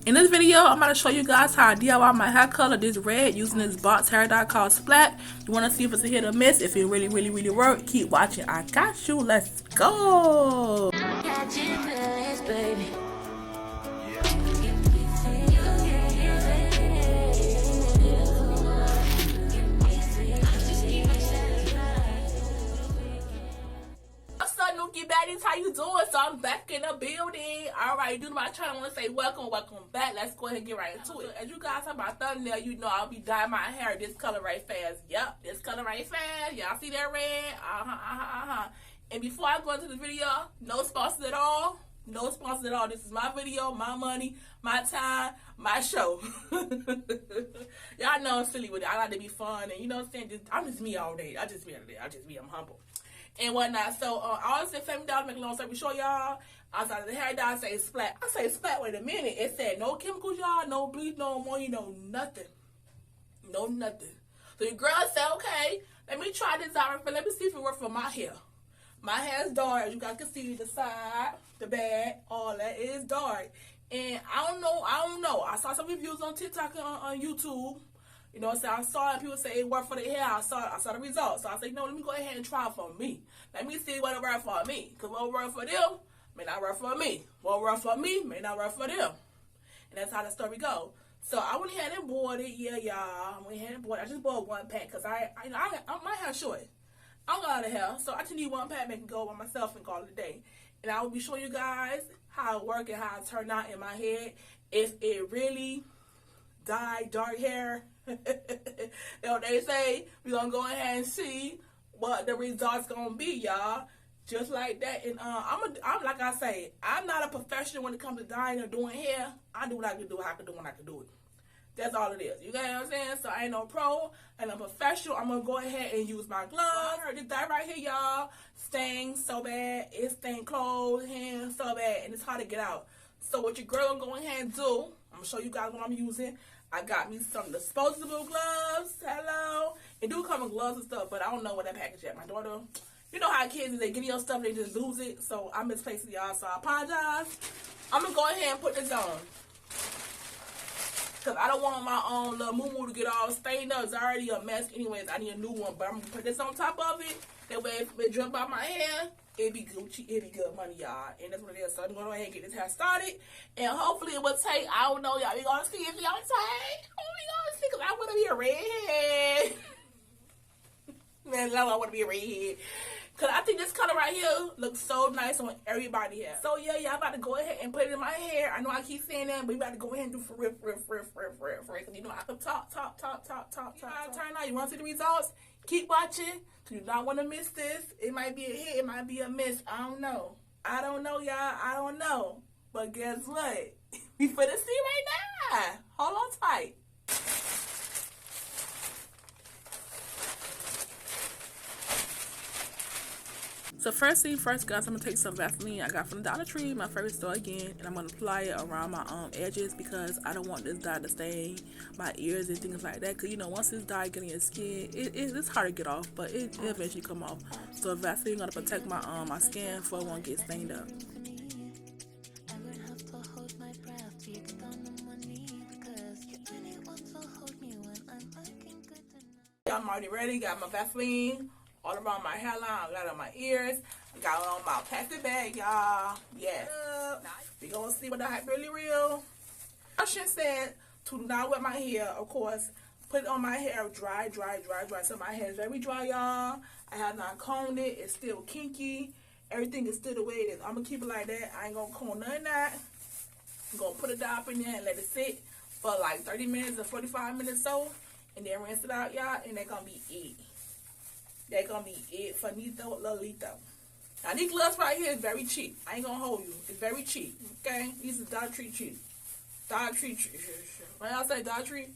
In this video, I'm going to show you guys how I DIY my hair color this red using this box hair dye called Splat. You want to see if it's a hit or miss. If it really work, keep watching. I got you. Let's go. Baddies, how you doing? So I'm back in the building. Alright, due to my channel, I want to say welcome back. Let's go ahead and get right into it. As you guys saw my thumbnail, you know I'll be dyeing my hair this color right fast. Yep, this color right fast. Y'all see that red? And before I go into the video, no sponsors at all. No sponsors at all. This is my video, my money, my time, my show. Y'all know I'm silly with it. I like to be fun, and you know what I'm saying? I'm just me all day. I'm humble and whatnot. So I always say $7, make a long story short, y'all. Outside of the hair dye, I say Splat. I say Splat, wait a minute. It said no chemicals, y'all, no bleach, no ammonia, no nothing. No nothing. So your girl said, okay, let me try this out, but let me see if it works for my hair. My hair is dark, as you guys can see, the side, the back, all that is dark. And I don't know. I saw some reviews on TikTok and on YouTube. You know what I'm saying? I saw it, people say it worked for their hair. I saw the results. So I said, no, let me go ahead and try it for me. Let me see what it worked for me. Because what worked for them may not work for me. What worked for me may not work for them. And that's how the story goes. So I went ahead and bought it. Yeah, y'all. I went ahead and bought it. I just bought one pack because I my hair short. I don't got a lot of hair. So I just need one pack, make it go by myself and call it a day. And I will be showing you guys how it works and how it turned out in my head. If it really dyed dark hair, you know what they say, we're gonna go ahead and see what the results gonna be, y'all. Just like that. And I'm like I say, I'm not a professional when it comes to dyeing or doing hair. I do what I can do, how I can do when I can do it. That's all it is. You get what I'm saying? So I ain't no pro and I'm professional. I'm gonna go ahead and use my gloves. This dye right here, y'all, stains so bad. It stains clothes, hands so bad, and it's hard to get out. So what your girl gonna go ahead and do, I'm gonna show you guys what I'm using. I got me some disposable gloves. Hello. It do come with gloves and stuff, but I don't know what that package at. My daughter, you know how kids, they get your stuff, they just lose it. So I misplaced it, y'all, so I apologize. I'm going to go ahead and put this on. Because I don't want my own little moo-moo to get all stained up. It's already a mess anyways. I need a new one, but I'm going to put this on top of it. That way if it drip out my hair, it be Gucci, it be good money, y'all. And that's what it is. So I'm going to go ahead and get this hair started. And hopefully it will take, I don't know, y'all. We going to see if y'all take. Oh, we going to see, because I want to be a redhead. Man, I want to be a redhead. Because I think this color right here looks so nice on everybody here. So, yeah, y'all about to go ahead and put it in my hair. I know I keep saying that, but we about to go ahead and do for real. Because, you know, I can talk. Turn out. You want to see the results? Keep watching. You don't want to miss this. It might be a hit. It might be a miss. I don't know, y'all. I don't know. But guess what? We finna see right now. Hold on tight. So first thing first, guys, I'm going to take some Vaseline I got from the Dollar Tree, my favorite store again, and I'm going to apply it around my edges because I don't want this dye to stain my ears and things like that. Because, you know, once this dye gets in your skin, it's hard to get off, but it eventually come off. So Vaseline going to protect my my skin so it won't get stained up. I'm already ready. Got my Vaseline all around my hairline, I got it on my ears, I got it on my plastic bag, y'all. Yes. We gonna see what the hype really real. I should said to not wet my hair, of course. Put it on my hair dry. So my hair is very dry, y'all. I have not combed it. It's still kinky. Everything is still the way it is. I'm gonna keep it like that. I ain't gonna comb none of that. I'm gonna put a dye up in there and let it sit for like 30 minutes or 45 minutes so, and then rinse it out, y'all, and that's gonna be it. That's gonna be it. Finito, Lolito. Now, these gloves right here is very cheap. I ain't gonna hold you. It's very cheap. Okay? These is Dollar Tree cheap. Dollar Tree cheap. When I say Dollar Tree,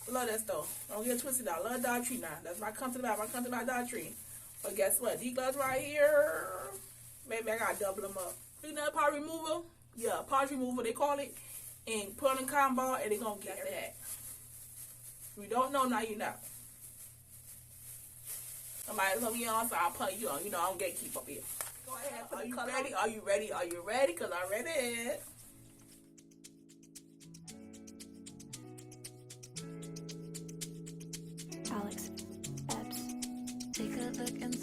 I love that store. Don't get twisted out. I love Dollar Tree now. That's my country about. My country about Dollar Tree. But guess what? These gloves right here, maybe I gotta double them up. You know, powder removal? Yeah, powder removal, they call it. And put in combo, and they gonna get that. If you don't know, now you know. Somebody told me on, so I'll put you on. You know, I don't gatekeep up here. Go ahead. Are you ready? Are you ready? Are you ready? Because I'm ready.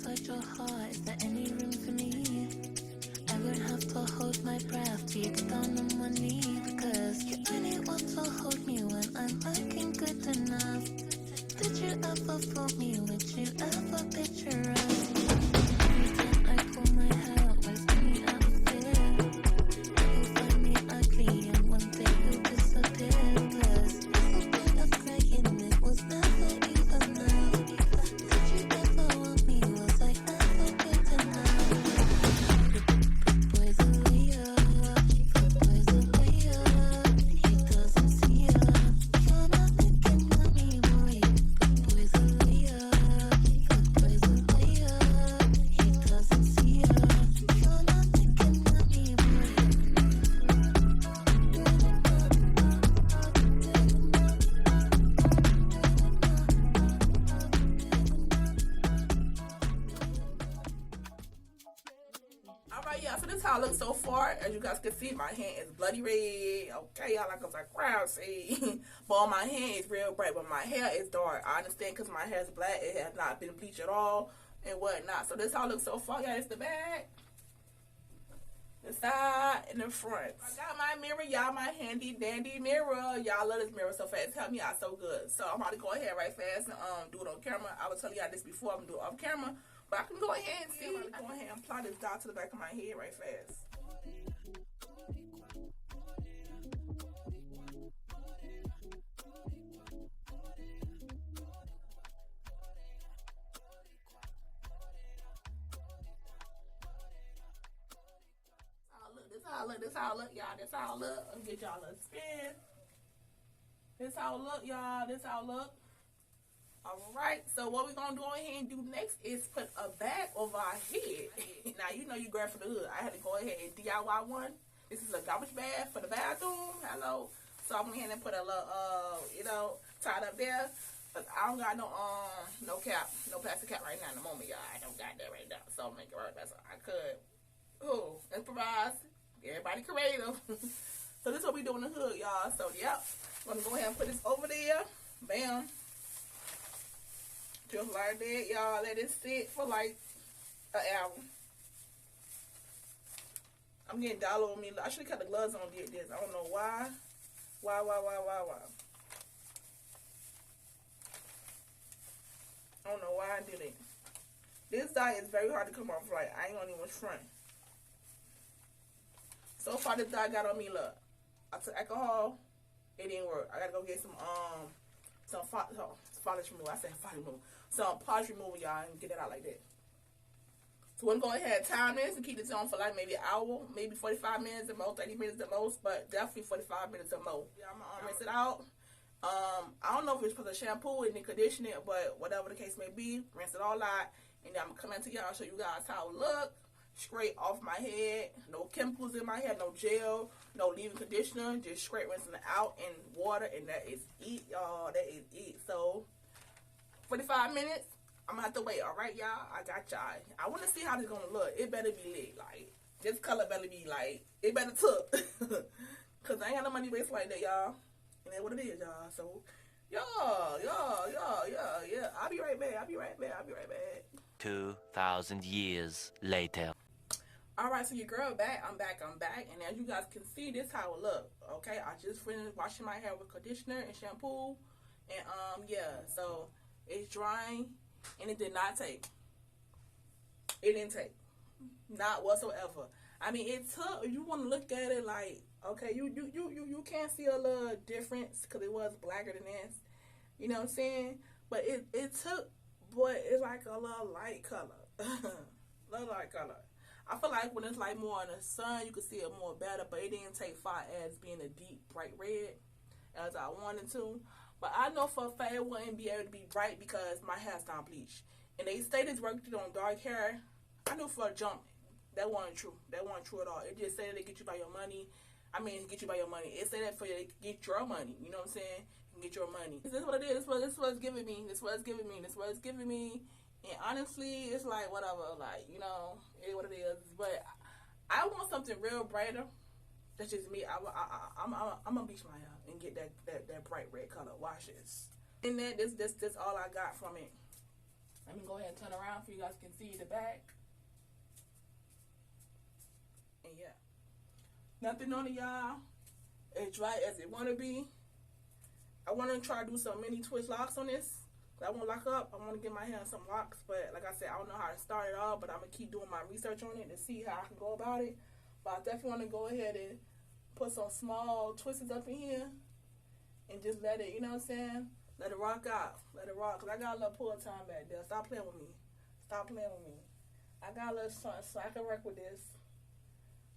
inside your heart? Is there any room for me? I would have to hold my breath till you get down on one knee, because you only want to hold me when I'm looking good enough. Did you ever fool me? Would you ever picture us? Every time I pull my hair out, was me out of fear. You'll find me ugly and one day you'll disappear, cause the point of crying, it was never even love. Did you ever want me? Was I ever good enough? Boys a liar, boys a liar. He doesn't see ya. You're not looking at me, boy. Boys a liar, boys a liar. He doesn't see ya. You're not looking at me, boy. Alright, y'all, so this is how it looks so far. As you guys can see, my hand is bloody red. Okay, y'all, like I was like, crowd see. But on my hand, it's real bright, but my hair is dark. I understand because my hair is black. It has not been bleached at all and whatnot. So this is how it looks so far, y'all. It's the back, the side, and the front. I got my mirror, y'all, my handy dandy mirror. Y'all love this mirror so fast. Help me out so good. So I'm about to go ahead right fast and do it on camera. I was telling y'all this before. I'm going to do it off camera. But I can go ahead and see. I'm going to go ahead and apply this dot to the back of my head right fast. This how it look, y'all. This how it look. I'll get y'all a spin. This how it look, y'all. This how it look. Alright, so what we're going to go ahead and do next is put a bag over our head. Now, you know you grab from the hood. I had to go ahead and DIY one. This is a garbage bag for the bathroom. Hello. So I'm going to put a little, tied up there. But I don't got no cap, no plastic cap right now in the moment, y'all. I don't got that right now. So I'm going to make it right back so I could. Ooh, improvise. Everybody creative. So this is what we do in the hood, y'all. So, yep. I'm going to go ahead and put this over there. Bam. Just like that, y'all. Let it sit for like an hour. I'm getting dollar on me. I should have kept the gloves on did this. I don't know why. Why? I don't know why I did it. This dye is very hard to come off. Like, I ain't gonna even front. So far, this dye got on me, look. I took alcohol. It didn't work. I gotta go get some polish remover. I said polish remover. Some polish remover, y'all, and get it out like that. So we're going to go ahead and time this and keep this on for like maybe an hour, maybe 45 minutes at most, 30 minutes at most, but definitely 45 minutes at most. Yeah, I'm going to rinse it out. I don't know if it's supposed to shampoo it and condition it, but whatever the case may be, rinse it all out. And then I'm going to come into y'all and show you guys how it look. Straight off my head. No chemicals in my hair, no gel, no leave-in conditioner. Just straight rinsing it out in water, and that is it, y'all. That is it. So, 45 minutes. I'm going to have to wait, alright, y'all? I got y'all. I want to see how this going to look. It better be lit. Like, this color better be, like, it better took. Because I ain't got no money waste like that, y'all. And that's what it is, y'all. So, yeah. I'll be right back. 2,000 years later. Alright, so your girl back. I'm back. And as you guys can see, this how it look. Okay, I just finished washing my hair with conditioner and shampoo. And, yeah. So, it's drying. And it did not take. It didn't take. Not whatsoever. I mean, it took. If you want to look at it like, okay, you can see a little difference because it was blacker than this. You know what I'm saying? But it took, but it's like a little light color. Little light color. I feel like when it's like more in the sun, you can see it more better. But it didn't take far as being a deep, bright red as I wanted to. But I know for a fact it wouldn't be able to be bright because my hair's not bleached. And they say this worked on dark hair. I knew for a jump that wasn't true. That wasn't true at all. It just said they get you by your money. I mean, get you by your money. It said that for you to get your money. You know what I'm saying? You can get your money. This is what it is. This is what it's giving me. This is what it's giving me. This is what it's giving me. And honestly, it's like whatever. Like, you know, it is what it is. But I want something real brighter. That's just me. I'm gonna bleach my hair and get that bright red color. Watch this. And then this all I got from it. Let me go ahead and turn around so you guys can see the back. And yeah, nothing on it, y'all. It's dry as it want to be. I want to try to do some mini twist locks on this. I won't lock up. I want to get my hair some locks, but like I said, I don't know how to start it all, but I'm going to keep doing my research on it to see how I can go about it. But I definitely want to go ahead and put some small twists up in here and just let it, you know what I'm saying? Let it rock out. Let it rock. Because I got a little pull time back there. Stop playing with me. Stop playing with me. I got a little something, so I can work with this.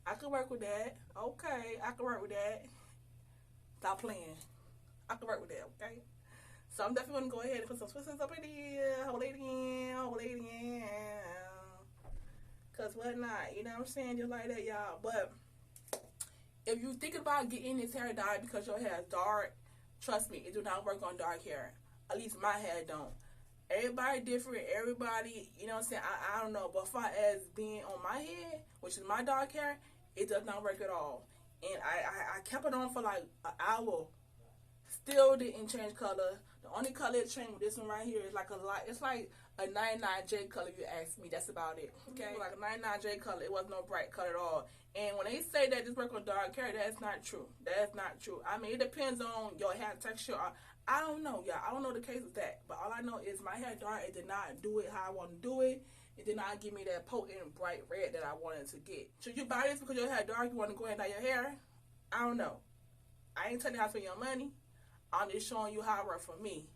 I can work with that. Okay, I can work with that. Stop playing. I can work with that, okay? So I'm definitely going to go ahead and put some twists up in here. Hold it in. Hold it in. Because what not? You know what I'm saying? Just like that, y'all. But if you think about getting this hair dyed because your hair is dark, trust me, it do not work on dark hair. At least my hair don't. Everybody different. Everybody, you know what I'm saying? I don't know. But as far as being on my head, which is my dark hair, it does not work at all. And I kept it on for like an hour. Still didn't change color. The only color it changed with this one right here is like a light. It's like a 99J color if you ask me. That's about it. Okay? Like a 99J color. It was no bright color at all. And when they say that this work on dark hair, that's not true. That's not true. I mean, it depends on your hair texture. I don't know, y'all. I don't know the case of that. But all I know is my hair dark. It did not do it how I want to do it. It did not give me that potent, bright red that I wanted to get. Should you buy this because your hair dark, you want to go ahead and dye your hair? I don't know. I ain't telling you how to spend your money. I'm just showing you how it worked for me.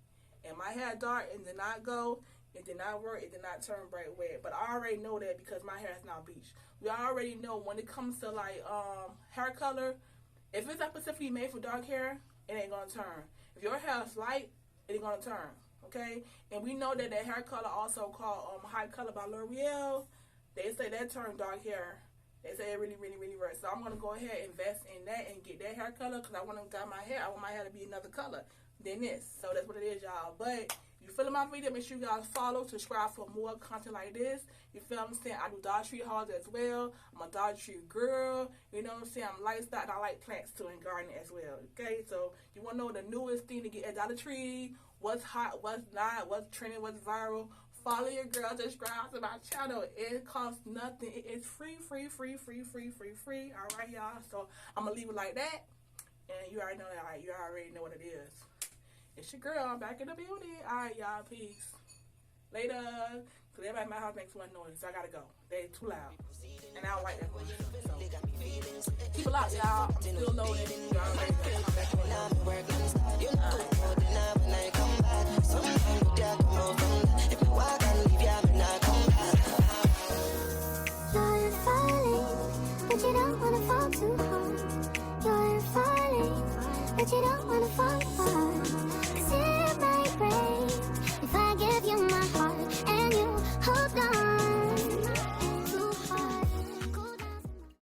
And my hair dark, it did not go. It did not work. It did not turn bright red. But I already know that because my hair is now bleached. We already know when it comes to like hair color, if it's not specifically made for dark hair, it ain't gonna turn. If your hair is light, it ain't gonna turn. Okay? And we know that hair color also called High Color by L'Oreal. They say that turn dark hair. They say it really, really, really works. So I'm gonna go ahead and invest in that and get that hair color because I want to dye my hair. I want my hair to be another color than this. So that's what it is, y'all. But if you feeling my video, make sure you guys follow, subscribe for more content like this. You feel what I'm saying? I do Dollar Tree hauls as well. I'm a Dollar Tree girl. You know what I'm saying? I'm lifestyle and I like plants too and gardening as well. Okay, so you want to know the newest thing to get at Dollar Tree, what's hot, what's not, what's trending, what's viral. Follow your girl, subscribe to my channel. It costs nothing. It is free. All right, y'all. So I'm gonna leave it like that, and you already know that. Right? You already know what it is. It's your girl. I'm back in the building. All right, y'all. Peace. Later. Cause everybody in my house makes one noise, so I gotta go. They too loud, and I don't like that noise. So keep it locked, y'all. I'm still loading. You already know. I'm back but you don't wanna fall too hard. You're falling, but you don't wanna fall.